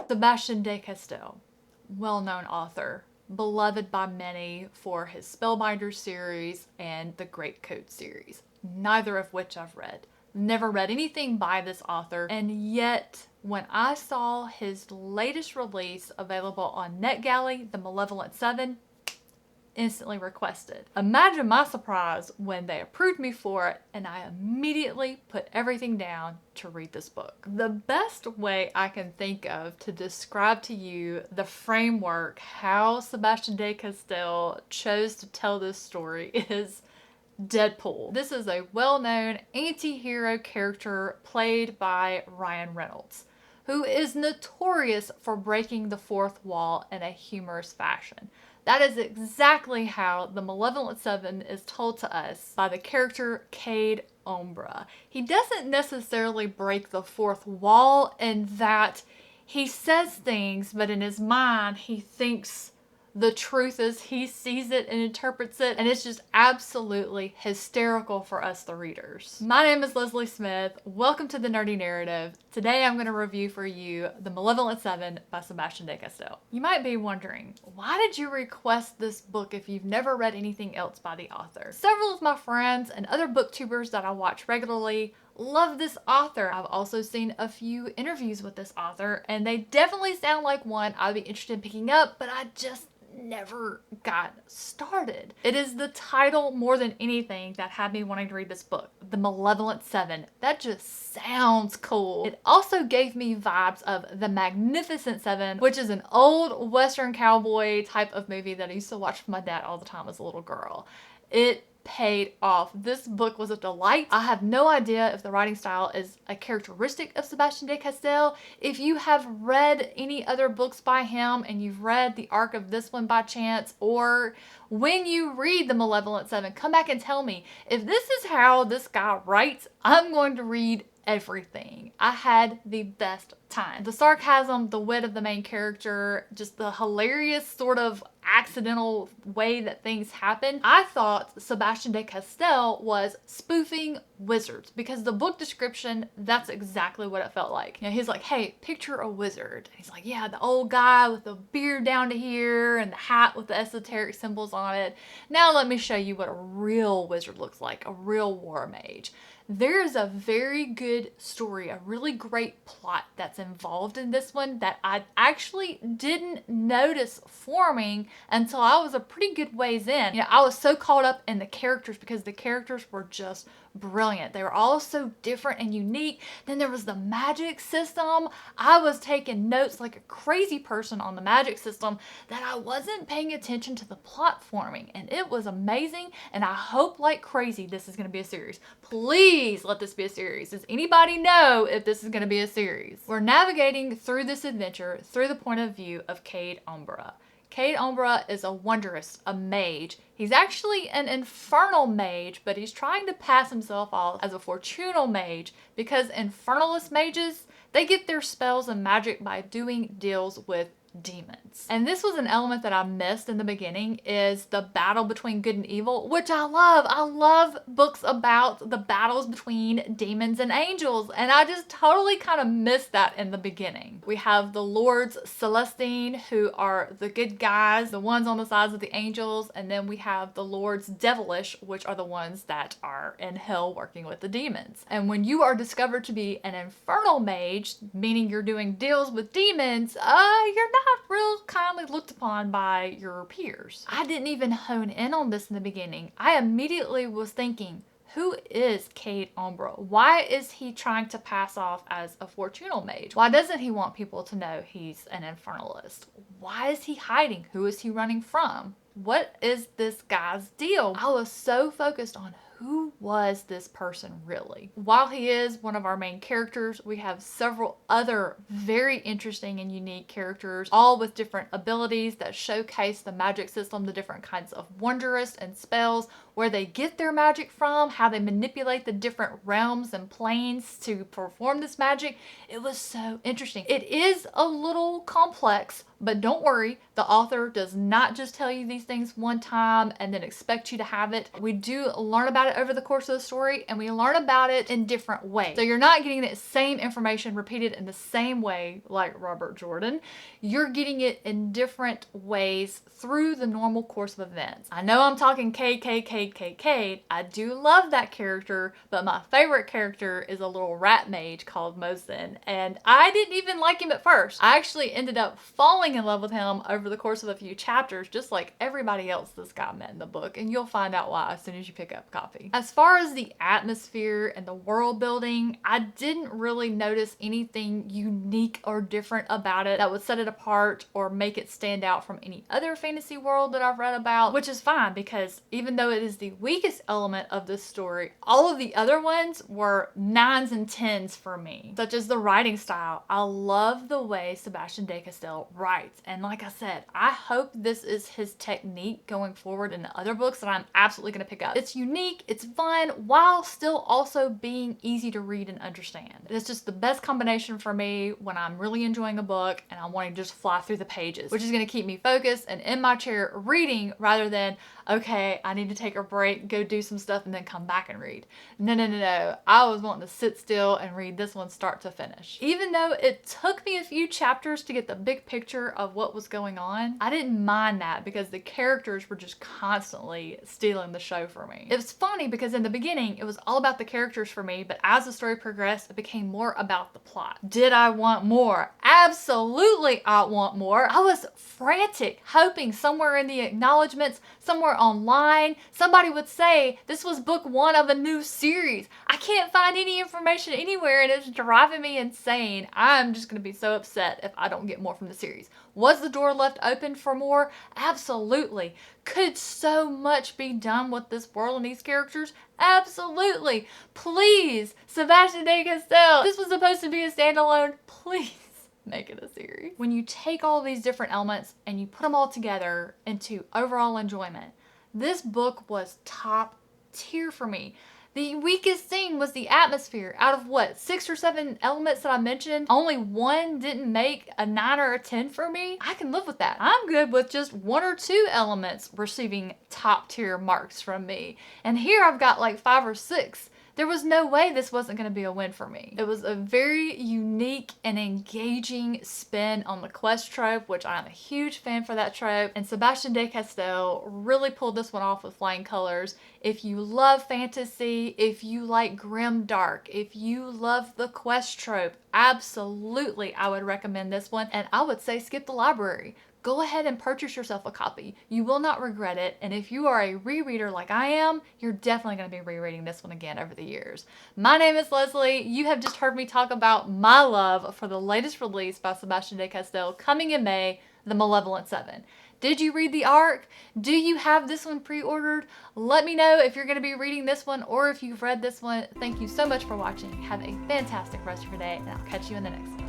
Sebastien de Castell, well-known author, beloved by many for his Spellbinder series and the Great Coat series, neither of which I've read. Never read anything by this author, and yet when I saw his latest release available on NetGalley, The Malevolent Seven, instantly requested. Imagine my surprise when they approved me for it and I immediately put everything down to read this book. The best way I can think of to describe to you the framework how Sebastien de Castell chose to tell this story is Deadpool. This is a well-known anti-hero character played by Ryan Reynolds, who is notorious for breaking the fourth wall in a humorous fashion. That is exactly how the Malevolent Seven is told to us by the character Cade Umbra. He doesn't necessarily break the fourth wall in that he says things, but in his mind he thinks the truth is he sees it and interprets it, and it's just absolutely hysterical for us, the readers. My name is Leslie Smith. Welcome to The Nerdy Narrative. Today I'm going to review for you The Malevolent Seven by Sebastien de Castell. You might be wondering, why did you request this book if you've never read anything else by the author? Several of my friends and other booktubers that I watch regularly love this author. I've also seen a few interviews with this author, and they definitely sound like one I'd be interested in picking up, but I just never got started. It is the title more than anything that had me wanting to read this book, The Malevolent Seven. That just sounds cool. It also gave me vibes of The Magnificent Seven, which is an old Western cowboy type of movie that I used to watch with my dad all the time as a little girl. It paid off. This book was a delight. I have no idea if the writing style is a characteristic of Sebastien de Castell. If you have read any other books by him and you've read the arc of this one by chance, or when you read The Malevolent Seven, come back and tell me. If this is how this guy writes, I'm going to read everything. I had the best time. The sarcasm, the wit of the main character, just the hilarious sort of accidental way that things happen. I thought Sebastien de Castell was spoofing wizards because the book description, that's exactly what it felt like. You know, he's like, hey, picture a wizard. He's like, yeah, the old guy with the beard down to here and the hat with the esoteric symbols on it. Now let me show you what a real wizard looks like, a real war mage. There's a very good story, a really great plot that's involved in this one that I actually didn't notice forming until I was a pretty good ways in. You know, I was so caught up in the characters because the characters were just brilliant. They were all so different and unique. Then there was the magic system. I was taking notes like a crazy person on the magic system that I wasn't paying attention to the plot forming, and it was amazing, and I hope like crazy this is going to be a series. Please let this be a series. Does anybody know if this is going to be a series? We're navigating through this adventure through the point of view of Cade Umbra. Cade Umbra is a wondrous, a mage. He's actually an infernal mage, but he's trying to pass himself off as a fortunal mage because infernalist mages, they get their spells and magic by doing deals with demons. And this was an element that I missed in the beginning, is the battle between good and evil, which I love. I love books about the battles between demons and angels, and I just totally kind of missed that in the beginning. We have the Lords Celestine, who are the good guys, the ones on the sides of the angels, and then we have the Lords Devilish, which are the ones that are in hell working with the demons. And when you are discovered to be an infernal mage, meaning you're doing deals with demons, you're not real kindly looked upon by your peers. I didn't even hone in on this in the beginning. I immediately was thinking, who is Cade Umbra? Why is he trying to pass off as a fortunal mage? Why doesn't he want people to know he's an infernalist? Why is he hiding? Who is he running from? What is this guy's deal? I was so focused on who was this person really? While he is one of our main characters, we have several other very interesting and unique characters, all with different abilities that showcase the magic system, the different kinds of wondrous and spells, where they get their magic from, how they manipulate the different realms and planes to perform this magic. It was so interesting. It is a little complex, But don't worry, the author does not just tell you these things one time and then expect you to have it. We do learn about it over the course of the story, and we learn about it in different ways. So you're not getting that same information repeated in the same way like Robert Jordan. You're getting it in different ways through the normal course of events. I know I'm talking KKKKK. I do love that character, but my favorite character is a little rat mage called Mosin, and I didn't even like him at first. I actually ended up falling in love with him over the course of a few chapters, just like everybody else this guy met in the book, and you'll find out why as soon as you pick up a copy. As far as the atmosphere and the world building, I didn't really notice anything unique or different about it that would set it apart or make it stand out from any other fantasy world that I've read about, which is fine because even though it is the weakest element of this story, all of the other ones were 9s and 10s for me, such as the writing style. I love the way Sebastien de Castell writes, and like I said, I hope this is his technique going forward in the other books that I'm absolutely going to pick up. It's unique, it's fun, while still also being easy to read and understand. It's just the best combination for me when I'm really enjoying a book and I want to just fly through the pages, which is going to keep me focused and in my chair reading rather than, okay, I need to take a break, go do some stuff, and then come back and read. No. I was wanting to sit still and read this one start to finish. Even though it took me a few chapters to get the big picture of what was going on, I didn't mind that because the characters were just constantly stealing the show for me. It was funny because in the beginning, it was all about the characters for me, but as the story progressed, it became more about the plot. Did I want more? Absolutely, I want more. I was frantic, hoping somewhere in the acknowledgments, somewhere online, somebody would say this was book 1 of a new series. I can't find any information anywhere and it's driving me insane. I'm just going to be so upset if I don't get more from the series. Was the door left open for more? Absolutely. Could so much be done with this world and these characters? Absolutely. Please, Sebastien de Castell, this was supposed to be a standalone. Please make it a series. When you take all these different elements and you put them all together into overall enjoyment, this book was top tier for me. The weakest thing was the atmosphere. Out of what, 6 or 7 elements that I mentioned, only one didn't make a 9 or a 10 for me. I can live with that. I'm good with just 1 or 2 elements receiving top tier marks from me. And here I've got like 5 or 6. There was no way this wasn't going to be a win for me. It was a very unique and engaging spin on the quest trope, which I'm a huge fan for that trope. And Sebastien de Castell really pulled this one off with flying colors. If you love fantasy, if you like grim dark, if you love the quest trope, absolutely I would recommend this one. And I would say skip the library. Go ahead and purchase yourself a copy. You will not regret it. And if you are a rereader like I am, you're definitely going to be rereading this one again over the years. My name is Leslie. You have just heard me talk about my love for the latest release by Sebastien de Castell coming in May, The Malevolent Seven. Did you read the arc? Do you have this one pre-ordered? Let me know if you're going to be reading this one or if you've read this one. Thank you so much for watching. Have a fantastic rest of your day, and I'll catch you in the next one.